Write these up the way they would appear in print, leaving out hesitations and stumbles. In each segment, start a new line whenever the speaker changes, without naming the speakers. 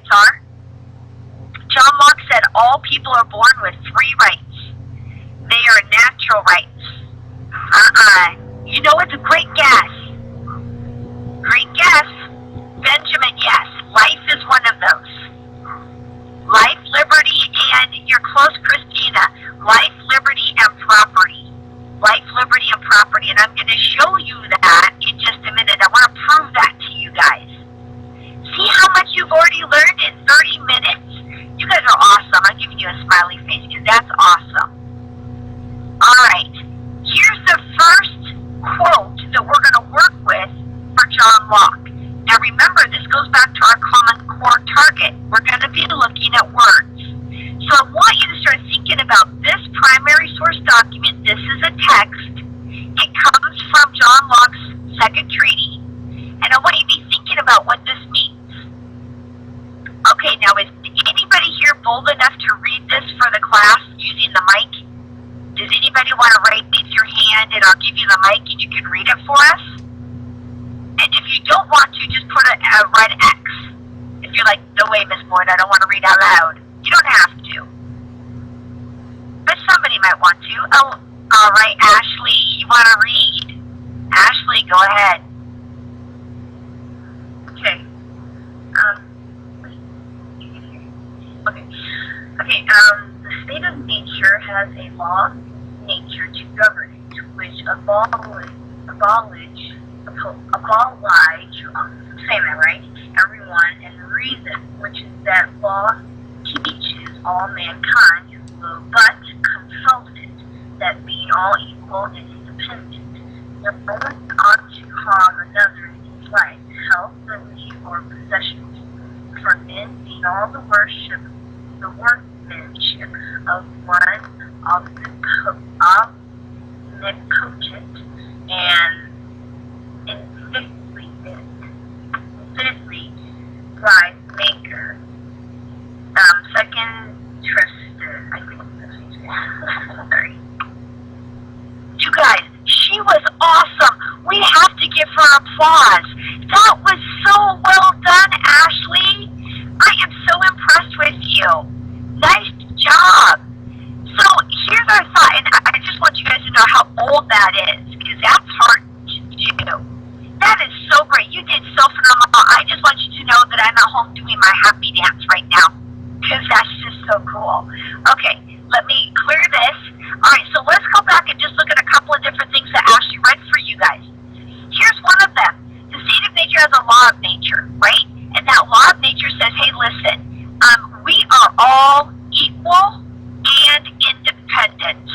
rights are? John Locke said all people are born with three rights. They are natural rights. You know, it's a great guess. Great guess. Benjamin, yes. Life is one of those. Life, liberty, and you're close, Christina. Life, liberty, and property. Life, liberty, and property. And I'm going to show you that in just a minute. I want to prove that to you guys. See how much you've already learned in 30 minutes? You guys are awesome. I'm giving you a smiley face because that's awesome. All right. Here's the first quote that we're going to work with for John Locke. Now remember, this goes back to our common core target. We're going to be looking at words. So I want you to start thinking about this primary source document. This is a text. It comes from John Locke's second treaty. And I want you to be thinking about what this means. Okay, now is anybody here bold enough to read this for the class using the mic? Does anybody want to raise your hand and I'll give you the mic and you can read it for us? And if you don't want to, just put a red X. If you're like, no way, Miss Boyd, I don't want to read out loud. You don't have to. But somebody might want to. Oh, all right, Ashley, you want to read? Ashley, go ahead.
Okay. The state of nature has a law of nature to govern it, which abolish, saying that right, everyone, and reason, which is that law teaches all mankind who but consult it, that being all equal and independent, no one ought to harm another in his life, health, liberty, or possessions. For men being all the workmanship of one omnipotent and infinitely wise maker. Second Tristan, I think that's what he's sorry.
You guys, she was awesome. We have to give her applause. That was so well done, Ashley. I am so impressed with you. Nice job. So here's our thought, and I just want you guys to know how bold that is, because that's hard to do. That is so great. You did so phenomenal. I just want you to know that I'm at home doing my happy dance right now, because that's just so cool. Okay, let me clear this. All right, so let's go back and just look at a couple of different things that Ashley read for you guys. Here's one of them. The state of nature has a law of nature, right? And that law of nature says, hey, listen, we are all equal and independent.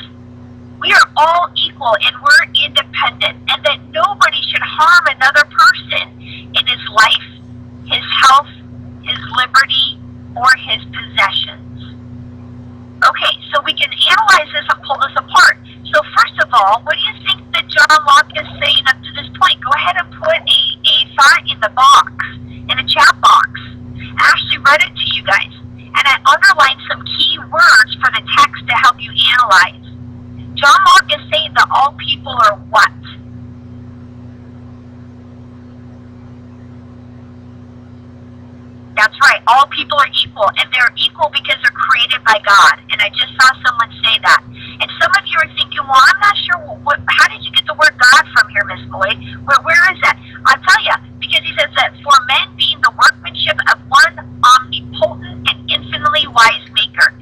We are all equal and we're independent, and that nobody should harm another person in his life, his health, his liberty, or his possessions. Okay, so we can analyze this and pull this apart. So first of all, what do you think that John Locke is saying up to this point? Go ahead and put a thought in the box, in a chat box. Ashley read it to you guys. And I underlined some key words for the text to help you analyze. John Locke is saying that all people are what? That's right. All people are equal. And they're equal because they're created by God. And I just saw someone say that. And some of you are thinking, well, I'm not sure, how did you get the word God from here, Miss Boyd? Where is that? I'll tell you, because he says that for men being the workmanship of one omnipotent and infinitely wise maker.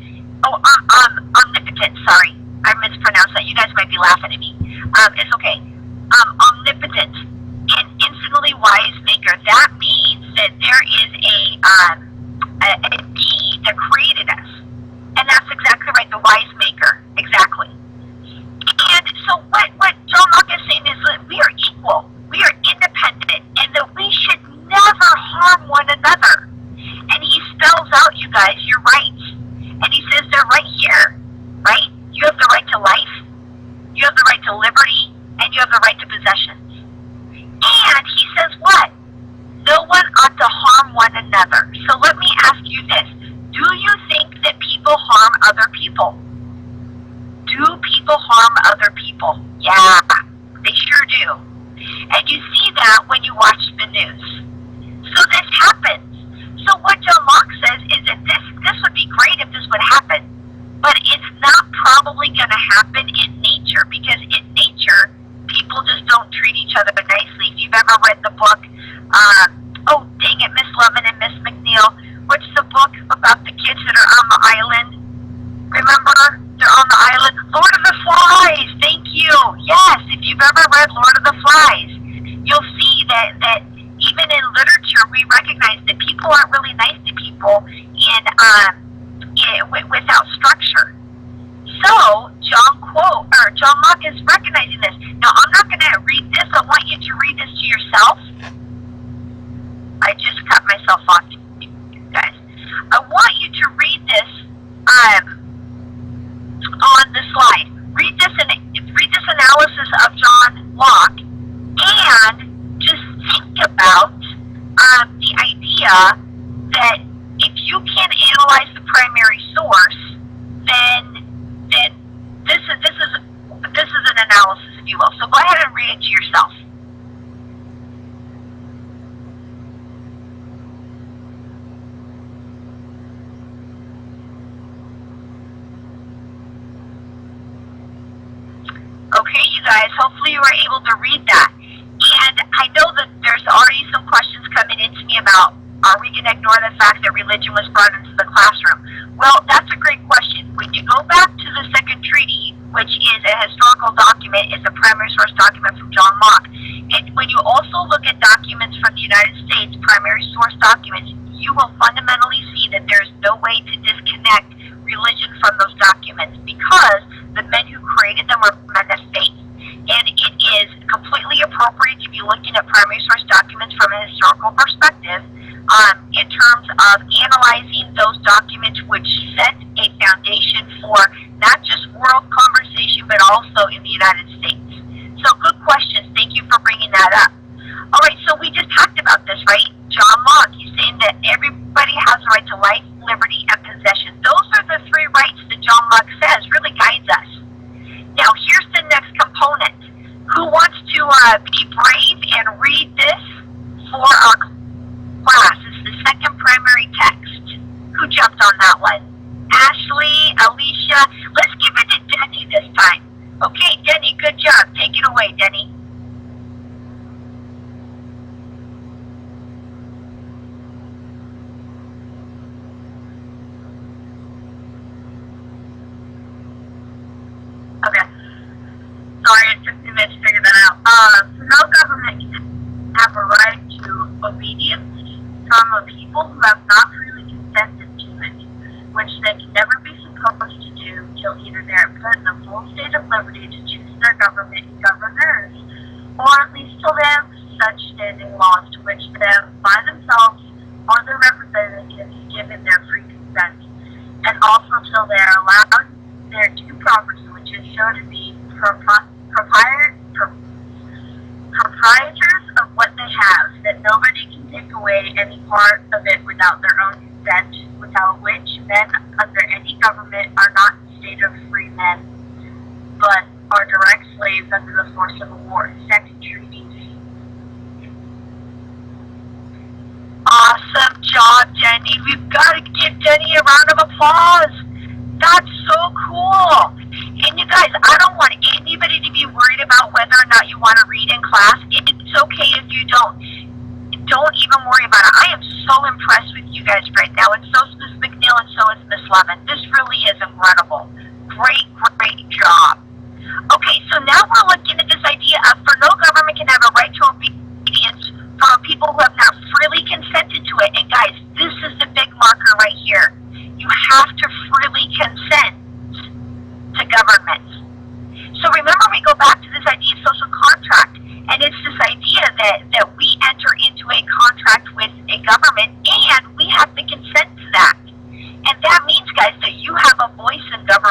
Oh, omnipotent, sorry. I mispronounced that. You guys might be laughing at me. It's okay. Omnipotent and infinitely wise maker. That means that there is a being that created us. And that's exactly right, the wise maker. Exactly. And so what John Locke is saying is that we are equal. We are independent. And that we should never harm one another. And he spells out, you guys, your rights. And he says they're right here, right? You have the right to life, you have the right to liberty, and you have the right to possessions. And he says what? No one ought to harm one another. So let me ask you this. Do you think that people harm other people? Do people harm other people? Yeah, they sure do. And you see that when you watch the news. So this happens. So what John Locke says is that this would be great if this would happen, but it's not probably going to happen in nature, because in nature, people just don't treat each other nicely. If you've ever read the book, oh, dang it, Miss Lovin and Miss McNeil, what's the book about the kids that are on the island? Remember? They're on the island. Lord of the Flies, thank you. Yes, if you've ever read Lord of the Flies, you'll see that even in literature, we recognize that people aren't really nice to people without structure. So John Locke is recognizing this. Now, I'm not going to read this. I want you to read this to yourself. I just cut myself off, guys. I want you to read this on the slide. Read this analysis of John Locke, and just think about the idea that if you can analyze the primary source, then this is an analysis, if you will. So go ahead and read it to yourself. Okay, you guys, hopefully you were able to read that. And I know that there's already some questions coming into me about, are we going to ignore the fact that religion was brought into the classroom? Well, that's a great question. When you go back to the Second Treaty, which is a historical document, it's a primary source document from John Locke. And when you also look at documents from the United States, primary source documents, you will fundamentally see that there's no way to disconnect religion from those documents, because the men who created them were men of faith. And it is completely appropriate to be looking at primary source documents from a historical perspective in terms of analyzing those documents, which set a foundation for not just world conversation, but also in the United States. So good questions. Thank you for bringing that up. All right, so we just talked about this, right? John Locke, he's saying that everybody has the right to life, liberty, and possession. Those are the three rights that John Locke says really guides us. Now, here's the next component. Who wants to be brave and read this for our class? It's the second primary text. Who jumped on that one? Ashley, Alicia. Let's give it to Denny this time. Okay, Denny, good job. Take it away, Denny. Okay. Sorry, it took me a minute to figure that out. So no government can have a right to obedience from a people who have not freely consented to it, which they can never be supposed to do till either they are put in the full state of liberty to choose their government and governors, or at least till they have such standing laws to which them by themselves or their representatives given their free consent, and also till they are allowed their due property, which is shown to be proprietors of what they have, that nobody can take away any part of it without their own consent, without which men under any government are not in the state of free men, but are direct slaves under the force of a war. Second Treaties. Awesome job, Denny. We've got to give Denny a round of applause. That's so cool. And you guys, I don't want anybody to be worried about whether or not you want to read in class. It's okay if you don't. Don't even worry about it. I am so impressed with you guys right now, and so is Miss McNeil, and so is Miss Levin. This really is incredible. Great job. Okay, so now we're looking at this idea of, for no government can have a right to obedience from people who have not freely consented to it. And guys, this is the big marker right here. You have to freely consent to government. So remember, we go back to this idea of social contract, and it's this idea that we enter into a contract with a government, and we have to consent to that. And that means, guys, that you have a voice in government.